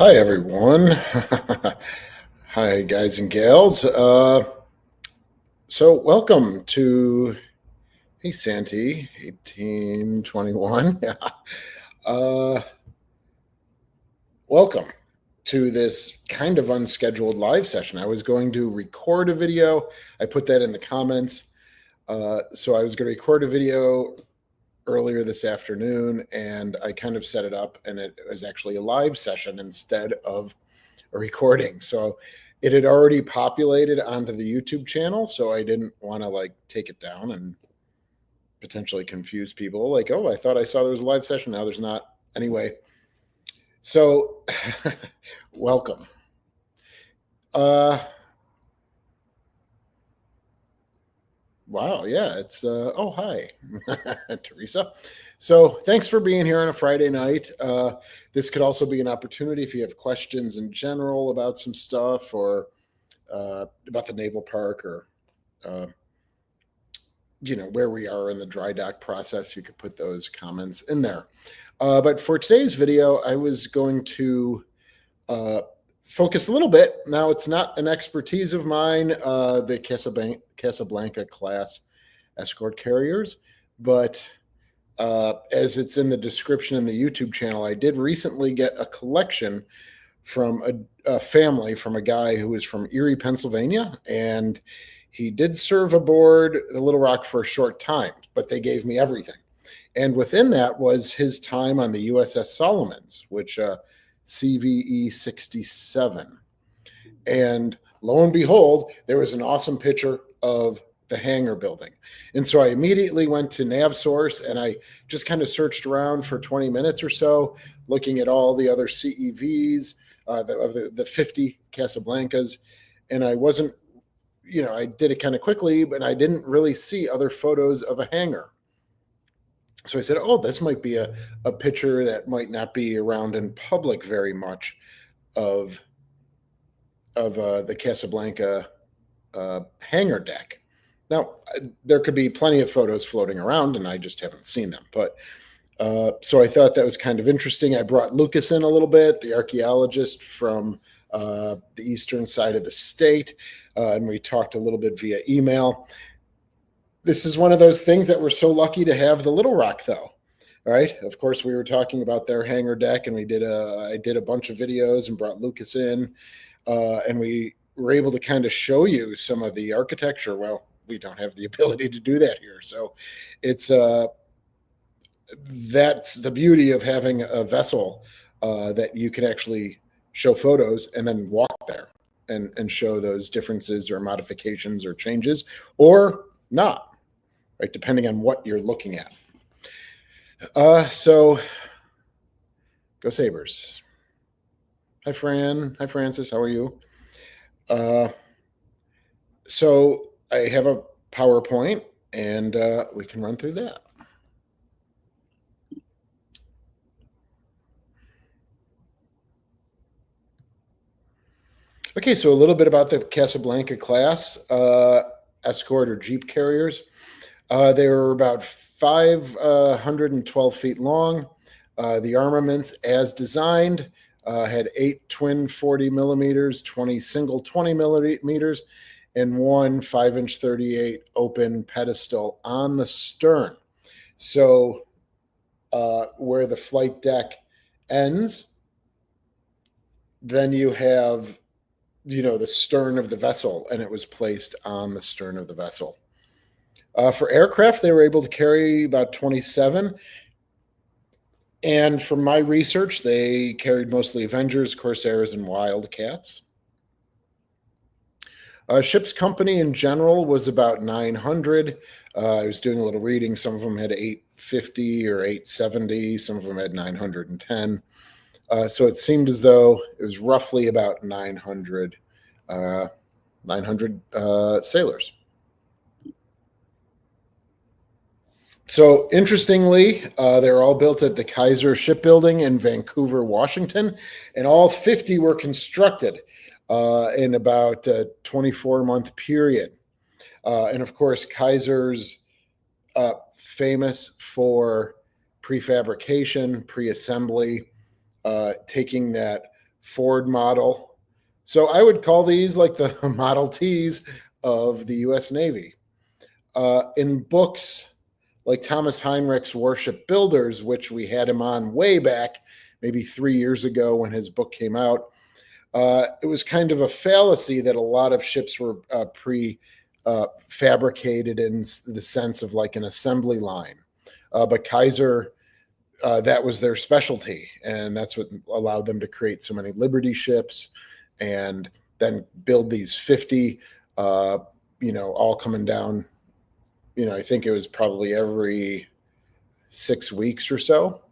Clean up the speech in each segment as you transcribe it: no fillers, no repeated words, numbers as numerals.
Hi, everyone. Hi, guys and gals. So welcome to, hey, Santi, 1821. Yeah. Uh, Welcome to this kind of unscheduled live session. I was going to record a video. I put that in the comments. So I was going to record a video earlier this afternoon, and I kind of set it up, and it was actually a live session instead of a recording. So it had already populated onto the YouTube channel, so I didn't want to take it down and potentially confuse people. Like, oh, I thought I saw there was a live session. Now there's not. Anyway, so welcome. Wow, yeah, it's oh, hi, Teresa. So thanks for being here on a Friday night. This could also be an opportunity if you have questions in general about some stuff, or about the naval park, or where we are in the dry dock process. You could put those comments in there. But for today's video, I was going to focus a little bit. Now, it's not an expertise of mine, the Casablanca Class escort carriers, but as it's in the description in the YouTube channel, I did recently get a collection from a family, from a guy who is from Erie, Pennsylvania, and he did serve aboard the Little Rock for a short time, but they gave me everything. And within that was his time on the USS Solomons, which CVE 67. And lo and behold, there was an awesome picture of the hangar building. And so I immediately went to NavSource, and I just kind of searched around for 20 minutes or so, looking at all the other CEVs of the 50 Casablancas. And I wasn't, I did it kind of quickly, but I didn't really see other photos of a hangar. So I said, oh, this might be a picture that might not be around in public very much of the Casablanca hangar deck. Now, there could be plenty of photos floating around, and I just haven't seen them. But so I thought that was kind of interesting. I brought Lucas in a little bit, the archaeologist from the eastern side of the state, and we talked a little bit via email. This is one of those things that we're so lucky to have the Little Rock, though. All right. Of course, we were talking about their hangar deck, and I did a bunch of videos and brought Lucas in, and we were able to kind of show you some of the architecture. Well, we don't have the ability to do that here, so it's that's the beauty of having a vessel that you can actually show photos and then walk there and show those differences or modifications or changes, or not. Right, depending on what you're looking at. So go Sabres. Hi, Fran. Hi, Francis. How are you? So I have a PowerPoint, and we can run through that. Okay, so a little bit about the Casablanca class escort or jeep carriers. They were about 512 feet long. The armaments, as designed, had 8 twin 40 millimeters, 20 single 20 millimeters, and one 5-inch 38 open pedestal on the stern. So where the flight deck ends, then you have, the stern of the vessel, and it was placed on the stern of the vessel. For aircraft, they were able to carry about 27. And from my research, they carried mostly Avengers, Corsairs, and Wildcats. Ship's company in general was about 900. I was doing a little reading. Some of them had 850 or 870. Some of them had 910. So it seemed as though it was roughly about 900 sailors. So interestingly, they're all built at the Kaiser Shipbuilding in Vancouver, Washington, and all 50 were constructed in about a 24-month period. And of course, Kaiser's famous for prefabrication, pre-assembly, taking that Ford model. So I would call these like the Model Ts of the U.S. Navy. In books like Thomas Heinrich's Warship Builders, which we had him on way back, maybe 3 years ago when his book came out, it was kind of a fallacy that a lot of ships were fabricated in the sense of like an assembly line. But Kaiser, that was their specialty, and that's what allowed them to create so many Liberty ships and then build these 50, all coming down. I think it was probably every 6 weeks or so.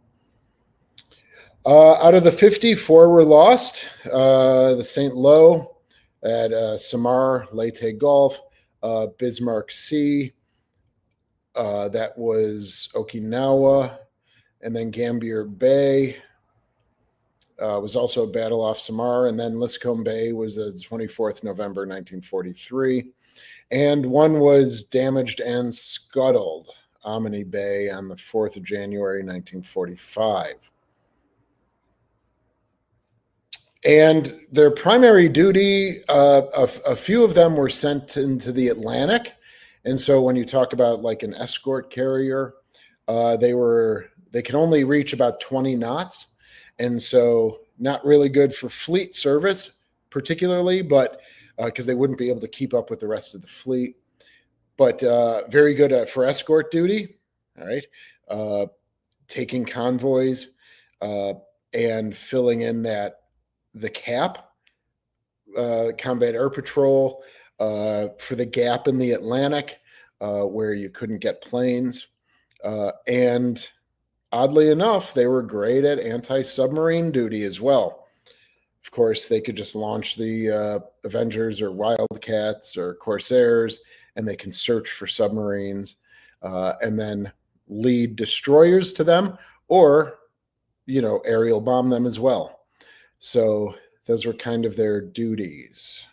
Out of the 50, 4 were lost. The St. Lo at Samar, Leyte Gulf, Bismarck Sea, that was Okinawa, and then Gambier Bay was also a battle off Samar, and then Liscombe Bay was the 24th November 1943. And one was damaged and scuttled, Amity Bay, on the 4th of January 1945. And their primary duty, a few of them were sent into the Atlantic. And so when you talk about like an escort carrier, they could only reach about 20 knots. And so not really good for fleet service, particularly, but because they wouldn't be able to keep up with the rest of the fleet. But very good for escort duty, all right, taking convoys and filling in the CAP, Combat Air Patrol, for the gap in the Atlantic where you couldn't get planes. And oddly enough, they were great at anti-submarine duty as well. Of course, they could just launch the Avengers or Wildcats or Corsairs, and they can search for submarines and then lead destroyers to them, or, aerial bomb them as well. So those were kind of their duties.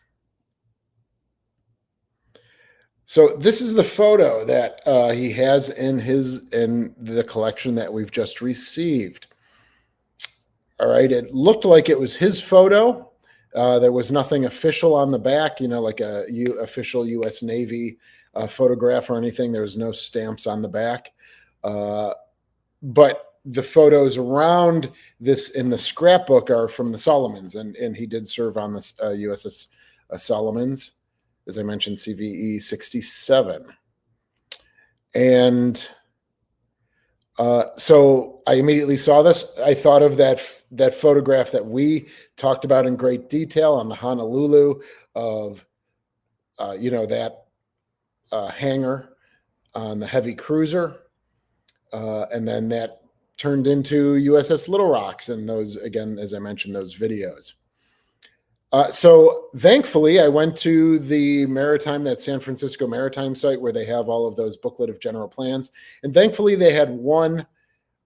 So this is the photo that he has in the collection that we've just received. All right, it looked like it was his photo. There was nothing official on the back, like a official U.S. Navy photograph or anything. There was no stamps on the back. But the photos around this in the scrapbook are from the Solomons, and he did serve on the USS Solomons, as I mentioned, CVE 67. And so I immediately saw this. I thought of that photograph that we talked about in great detail on the Honolulu of, that hangar on the heavy cruiser. And then that turned into USS Little Rocks and those, again, as I mentioned, those videos. So thankfully, I went to that San Francisco Maritime site where they have all of those booklet of general plans. And thankfully, they had one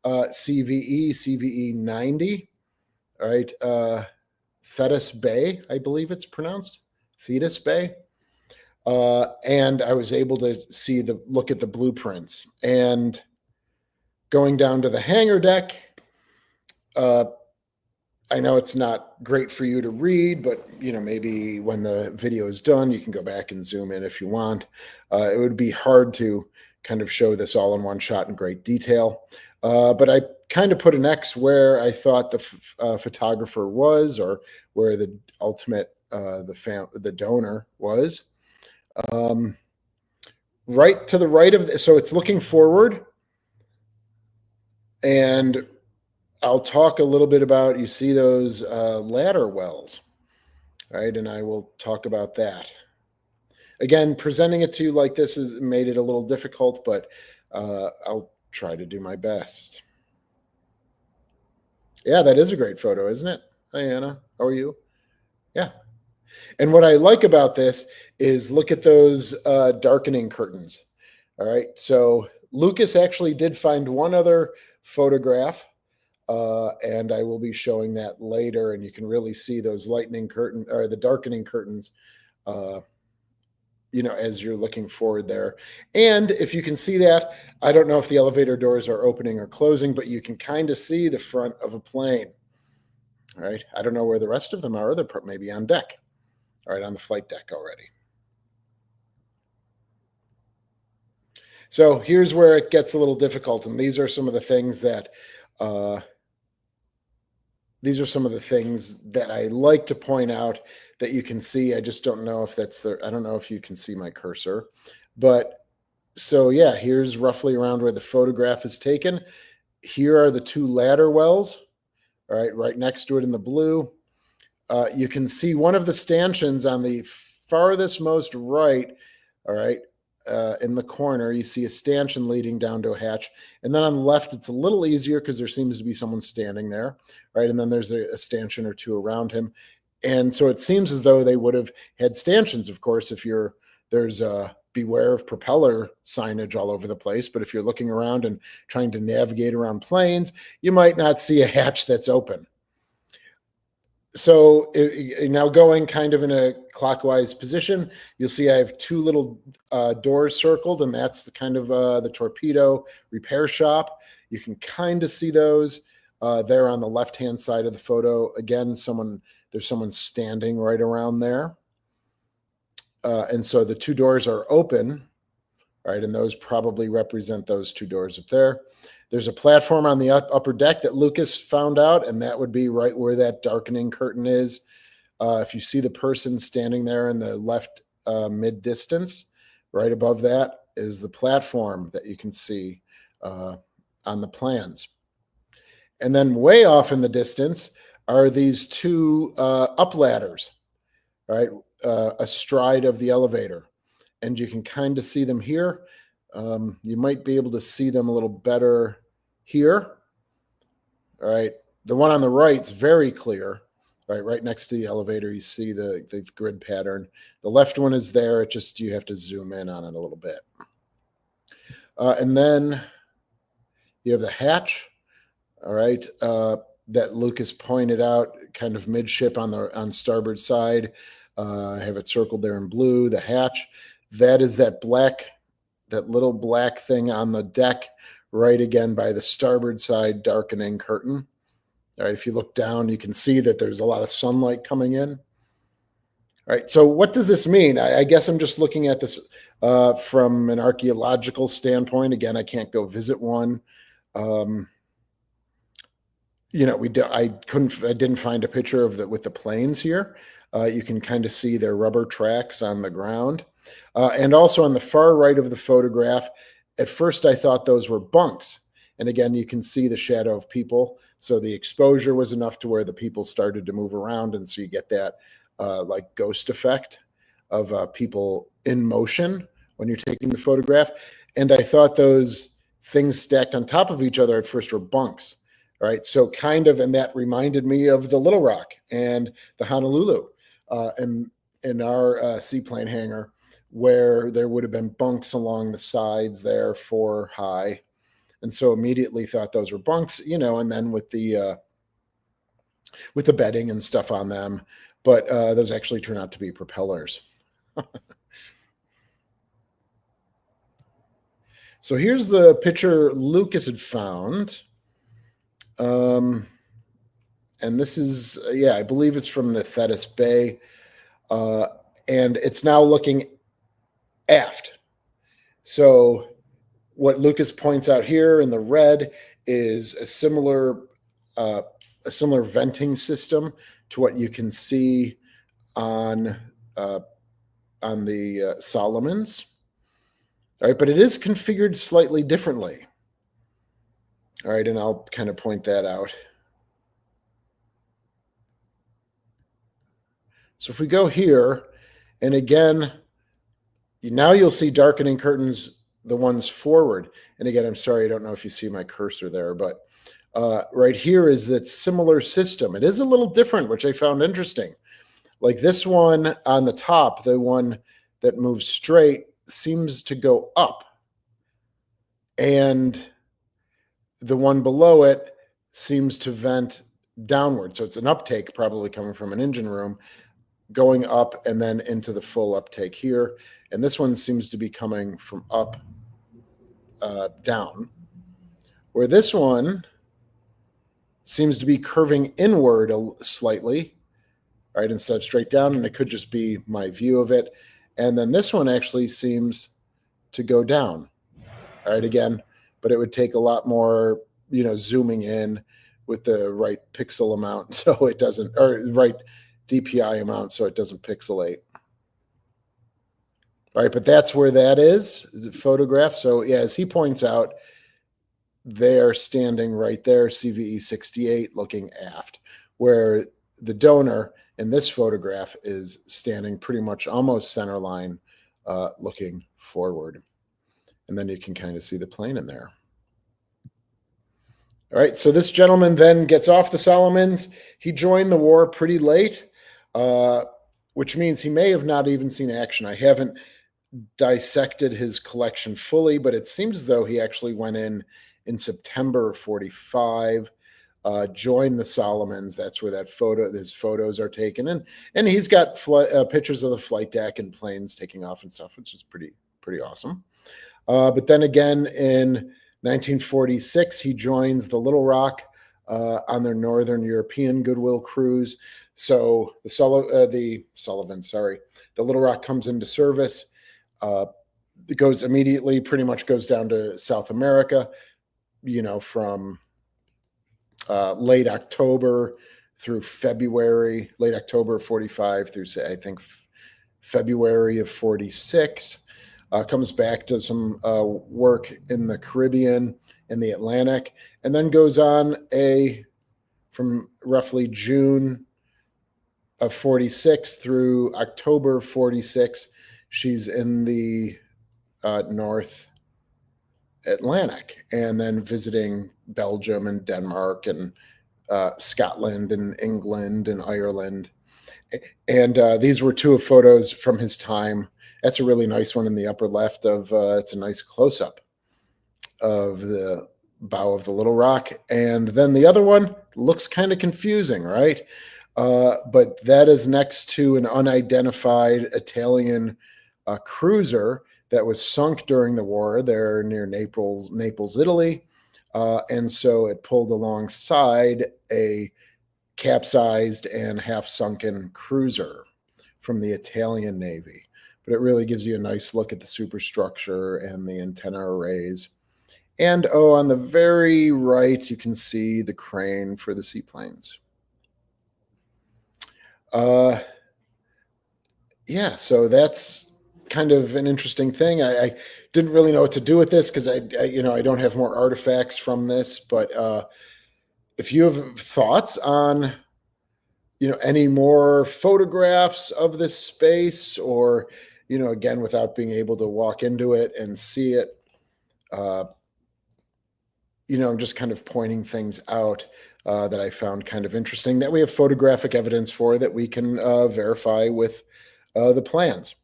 CVE 90, all right, Thetis Bay, I believe it's pronounced, Thetis Bay. And I was able to look at the blueprints. And going down to the hangar deck, I know it's not great for you to read, but maybe when the video is done, you can go back and zoom in if you want. It would be hard to kind of show this all in one shot in great detail. But I kind of put an X where I thought the photographer was, or where the ultimate the donor was. Right to the right of so it's looking forward, and I'll talk a little bit about, you see those ladder wells, right? And I will talk about that. Again, presenting it to you like this has made it a little difficult, but I'll try to do my best. Yeah, that is a great photo, isn't it? Hi, Anna. How are you? Yeah. And what I like about this is look at those darkening curtains. All right. So Lucas actually did find one other photograph, and I will be showing that later. And you can really see those the darkening curtains, as you're looking forward there. And if you can see that, I don't know if the elevator doors are opening or closing, but you can kind of see the front of a plane. right? I don't know where the rest of them are. They're maybe on deck, all right, on the flight deck already. So here's where it gets a little difficult, and these are some of the things that I like to point out that you can see. I just don't know if I don't know if you can see my cursor, but so yeah, here's roughly around where the photograph is taken. Here are the two ladder wells, all right next to it in the blue. You can see one of the stanchions on the farthest most right, all right, in the corner. You see a stanchion leading down to a hatch. And then on the left, it's a little easier because there seems to be someone standing there, right? And then there's a stanchion or two around him. And so it seems as though they would have had stanchions, of course, if there's a beware of propeller signage all over the place. But if you're looking around and trying to navigate around planes, you might not see a hatch that's open. So now going kind of in a clockwise position, you'll see I have two little doors circled, and that's kind of the torpedo repair shop. You can kind of see those there on the left-hand side of the photo. Again, there's someone standing right around there. And so the two doors are open, right? And those probably represent those two doors up there. There's a platform on the upper deck that Lucas found out, and that would be right where that darkening curtain is. If you see the person standing there in the left mid-distance, right above that is the platform that you can see on the plans. And then way off in the distance are these two up ladders, right, astride of the elevator. And you can kind of see them here. You might be able to see them a little better here. All right. The one on the right is very clear, right next to the elevator. You see the grid pattern. The left one is there. You have to zoom in on it a little bit. And then you have the hatch, all right, that Lucas pointed out kind of midship on starboard side. I have it circled there in blue, the hatch. That is that little black thing on the deck, right again by the starboard side darkening curtain. All right, if you look down, you can see that there's a lot of sunlight coming in. All right, so what does this mean? I guess I'm just looking at this from an archaeological standpoint. Again, I can't go visit one. I didn't find a picture with the planes here. You can kind of see their rubber tracks on the ground. And also on the far right of the photograph, at first I thought those were bunks. And again, you can see the shadow of people. So the exposure was enough to where the people started to move around. And so you get that like ghost effect of people in motion when you're taking the photograph. And I thought those things stacked on top of each other at first were bunks. All right. So kind of, and that reminded me of the Little Rock and the Honolulu in our seaplane hangar, where there would have been bunks along the sides there for high. And so immediately thought those were bunks, and then with the bedding and stuff on them, but those actually turn out to be propellers. So here's the picture Lucas had found. And this is, I believe it's from the Thetis Bay. And it's now looking aft. So what Lucas points out here in the red is a similar venting system to what you can see on the Solomons. All right, but it is configured slightly differently. All right, and I'll kind of point that out. So if we go here, and again, now you'll see darkening curtains, the ones forward. And again, I'm sorry, I don't know if you see my cursor there, but right here is that similar system. It is a little different, which I found interesting. Like this one on the top, the one that moves straight, seems to go up. And the one below it seems to vent downward. So it's an uptake probably coming from an engine room, going up and then into the full uptake here. And this one seems to be coming from up down, where this one seems to be curving inward slightly, right, instead of straight down, and it could just be my view of it. And then this one actually seems to go down, all right, again, but it would take a lot more, zooming in with the right pixel amount so it doesn't, or right DPI amount so it doesn't pixelate. All right, but that's where that is, the photograph. So yeah, as he points out, they're standing right there, CVE 68, looking aft, where the donor in this photograph is standing pretty much almost center line, looking forward. And then you can kind of see the plane in there. All right, so this gentleman then gets off the Solomons. He joined the war pretty late, which means he may have not even seen action. I haven't dissected his collection fully, but it seems as though he actually went in September of 45, joined the Solomons. That's where his photos are taken. And he's got pictures of the flight deck and planes taking off and stuff, which is pretty awesome. But then again, in 1946, he joins the Little Rock on their Northern European goodwill cruise. So the Little Rock comes into service. It goes immediately, pretty much goes down to South America, from late October through February, late October of 45 through, I think, February of 46. Comes back, does some work in the Caribbean and the Atlantic, and then goes on from roughly June of 46 through October of 46. She's in the North Atlantic, and then visiting Belgium and Denmark and Scotland and England and Ireland. And these were two of photos from his time. That's a really nice one in the upper left it's a nice close-up of the bow of the Little Rock. And then the other one looks kind of confusing, right? But that is next to an unidentified Italian cruiser that was sunk during the war there near Naples, Italy. And so it pulled alongside a capsized and half-sunken cruiser from the Italian Navy. But it really gives you a nice look at the superstructure and the antenna arrays. And on the very right, you can see the crane for the seaplanes. Yeah, so that's kind of an interesting thing. I didn't really know what to do with this because I don't have more artifacts from this. But if you have thoughts on any more photographs of this space, or again, without being able to walk into it and see it, I'm just kind of pointing things out that I found kind of interesting that we have photographic evidence for, that we can verify with the plans.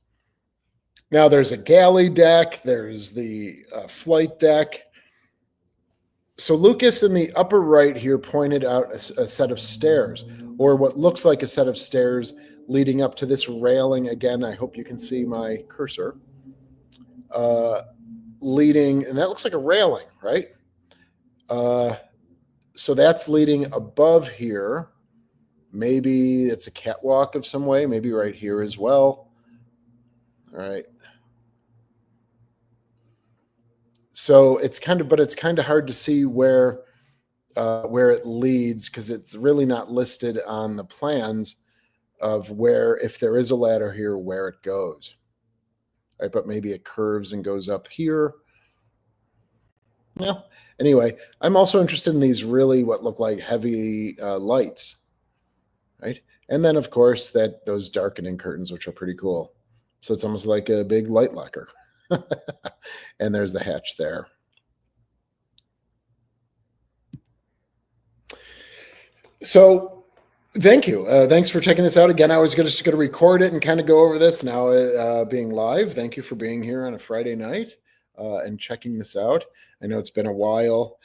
Now, there's a galley deck. There's the flight deck. So Lucas in the upper right here pointed out a set of stairs, or what looks like a set of stairs leading up to this railing. Again, I hope you can see my cursor. Leading, and that looks like a railing, right? So that's leading above here. Maybe it's a catwalk of some way, maybe right here as well. All right. So it's kind of hard to see where it leads, because it's really not listed on the plans of where, if there is a ladder here, where it goes. Right, but maybe it curves and goes up here. Yeah. Anyway, I'm also interested in these really what look like heavy lights, right? And then, of course, those darkening curtains, which are pretty cool. So it's almost like a big light locker. And there's the hatch there. So thank you. Thanks for checking this out. Again, I was just going to record it and kind of go over this now being live. Thank you for being here on a Friday night and checking this out. I know it's been a while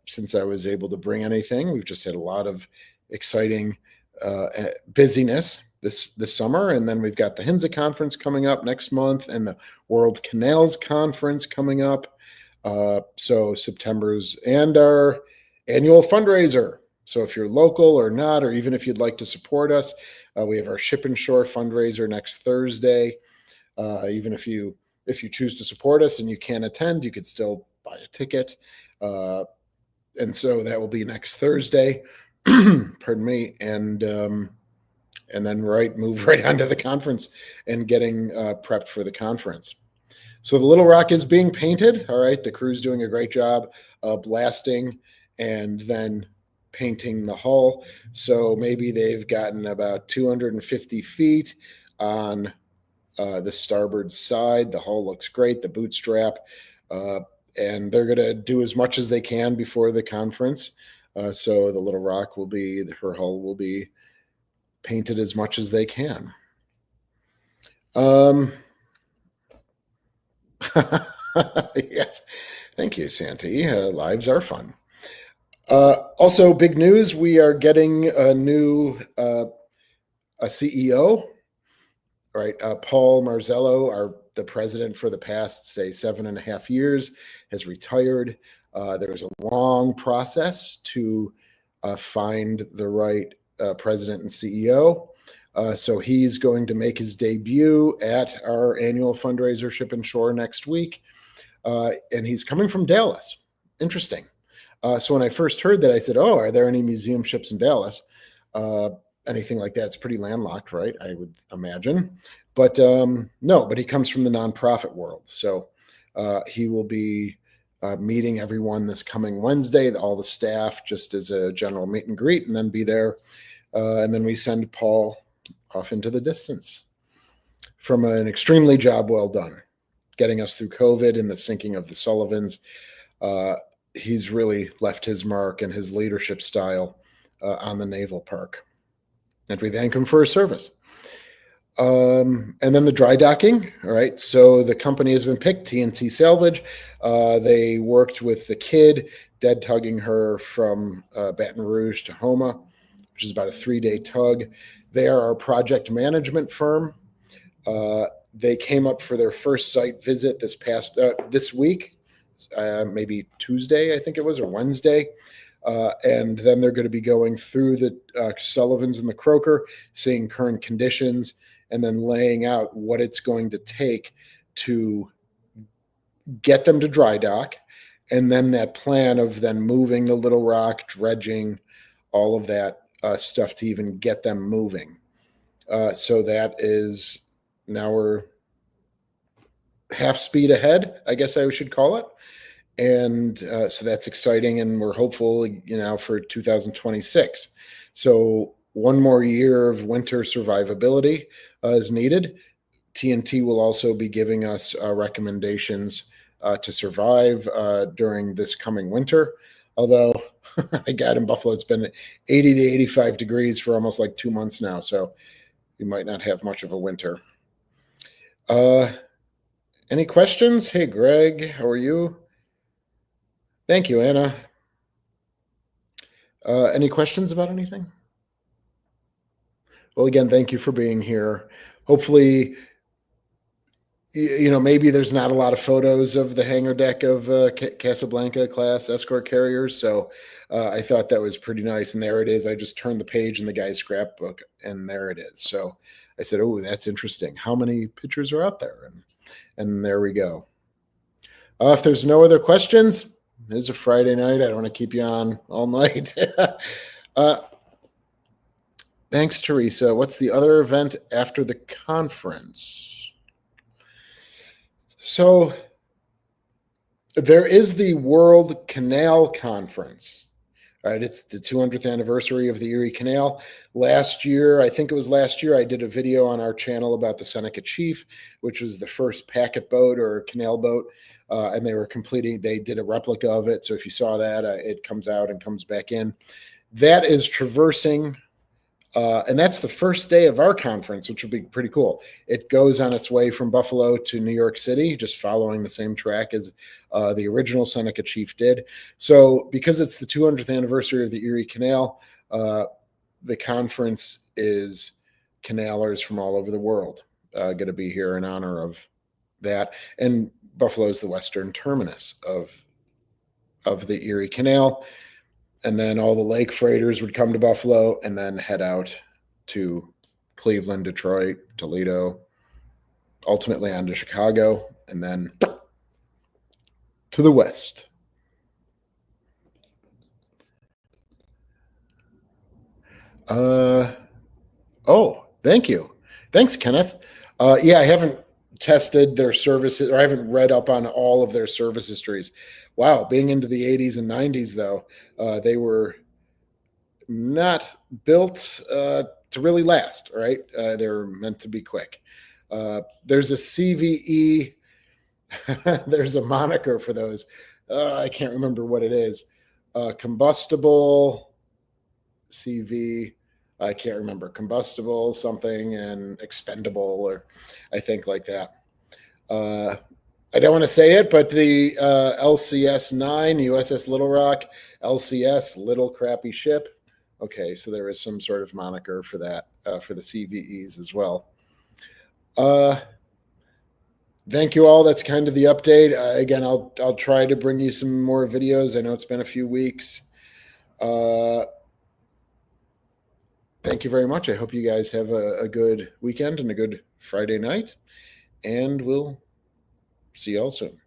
since I was able to bring anything. We've just had a lot of exciting busyness this summer, and then we've got the HINZA conference coming up next month and the World Canals Conference coming up. So September's, and our annual fundraiser So if you're local or not, or even if you'd like to support us, we have our Ship and Shore fundraiser next Thursday. Even if you choose to support us and you can't attend, you could still buy a ticket. And so that will be next Thursday. Pardon me. And then move right on to the conference and getting prepped for the conference. So the Little Rock is being painted. All right, the crew's doing a great job blasting and then painting the hull. So maybe they've gotten about 250 feet on the starboard side. The hull looks great, the bootstrap, and they're going to do as much as they can before the conference. So the Little Rock her hull will be painted as much as they can. Yes, thank you, Santi. Lives are fun. Also, big news: we are getting a new a CEO. Right, Paul Marzello, the president for the past, say, 7.5 years, has retired. There was a long process to find the right president and CEO. So he's going to make his debut at our annual fundraiser, Ship and Shore, next week. And he's coming from Dallas. Interesting. So when I first heard that, I said, "Oh, are there any museum ships in Dallas?" Anything like that? It's pretty landlocked, right? I would imagine. But no, but he comes from the nonprofit world. So he will be meeting everyone this coming Wednesday, all the staff, just as a general meet and greet, and then be there. And then we send Paul off into the distance from an extremely job well done, getting us through COVID and the sinking of the Solomons. He's really left his mark and his leadership style on the naval park. And we thank him for his service. And then the dry docking. All right. So the company has been picked, TNT Salvage. They worked with the Kid, dead tugging her from Baton Rouge to Homa, which is about a 3-day tug. They are our project management firm. They came up for their first site visit this week, maybe Tuesday, I think it was, or Wednesday. And then they're going to be going through the Sullivans and the Croaker, seeing current conditions, and then laying out what it's going to take to get them to dry dock. And then that plan of then moving the Little Rock, dredging, all of that stuff to even get them moving. So that is, now we're half speed ahead, I guess I should call it. And so that's exciting, and we're hopeful, for 2026. So one more year of winter survivability is needed. TNT will also be giving us recommendations to survive during this coming winter. Although I got in Buffalo, it's been 80 to 85 degrees for almost like 2 months now, so we might not have much of a winter. Any questions? Hey, Greg, how are you? Thank you, Anna. Any questions about anything? Well, again, thank you for being here. Hopefully, maybe there's not a lot of photos of the hangar deck of Casablanca Class escort carriers. So I thought that was pretty nice. And there it is. I just turned the page in the guy's scrapbook, and there it is. So I said, "Oh, that's interesting. How many pictures are out there?" And there we go. If there's no other questions, it is a Friday night. I don't want to keep you on all night. Thanks, Teresa. What's the other event after the conference? So there is the World Canal Conference. All right, it's the 200th anniversary of the Erie Canal. Last year, I did a video on our channel about the Seneca Chief, which was the first packet boat or canal boat. And they did a replica of it. So if you saw that, it comes out and comes back in. That is traversing, and that's the first day of our conference, which will be pretty cool. It goes on its way from Buffalo to New York City, just following the same track as the original Seneca Chief did. So because it's the 200th anniversary of the Erie Canal, the conference is canalers from all over the world going to be here in honor of that. And Buffalo is the western terminus of the Erie Canal. And then all the lake freighters would come to Buffalo and then head out to Cleveland, Detroit, Toledo, ultimately on to Chicago, and then to the west. Oh, thank you. Thanks, Kenneth. Yeah, I haven't tested their services, or I haven't read up on all of their service histories. Wow, being into the 80s and 90s, though, they were not built to really last, right? They're meant to be quick. There's a CVE, there's a moniker for those. I can't remember what it is. Combustible CV. I can't remember, combustible something and expendable, or I think like that. I don't want to say it, but the LCS 9, USS Little Rock, LCS, little crappy ship. Okay, so there is some sort of moniker for that, for the CVEs as well. Thank you all. That's kind of the update. Again, I'll try to bring you some more videos. I know it's been a few weeks. Thank you very much. I hope you guys have a good weekend and a good Friday night, and we'll see you all soon.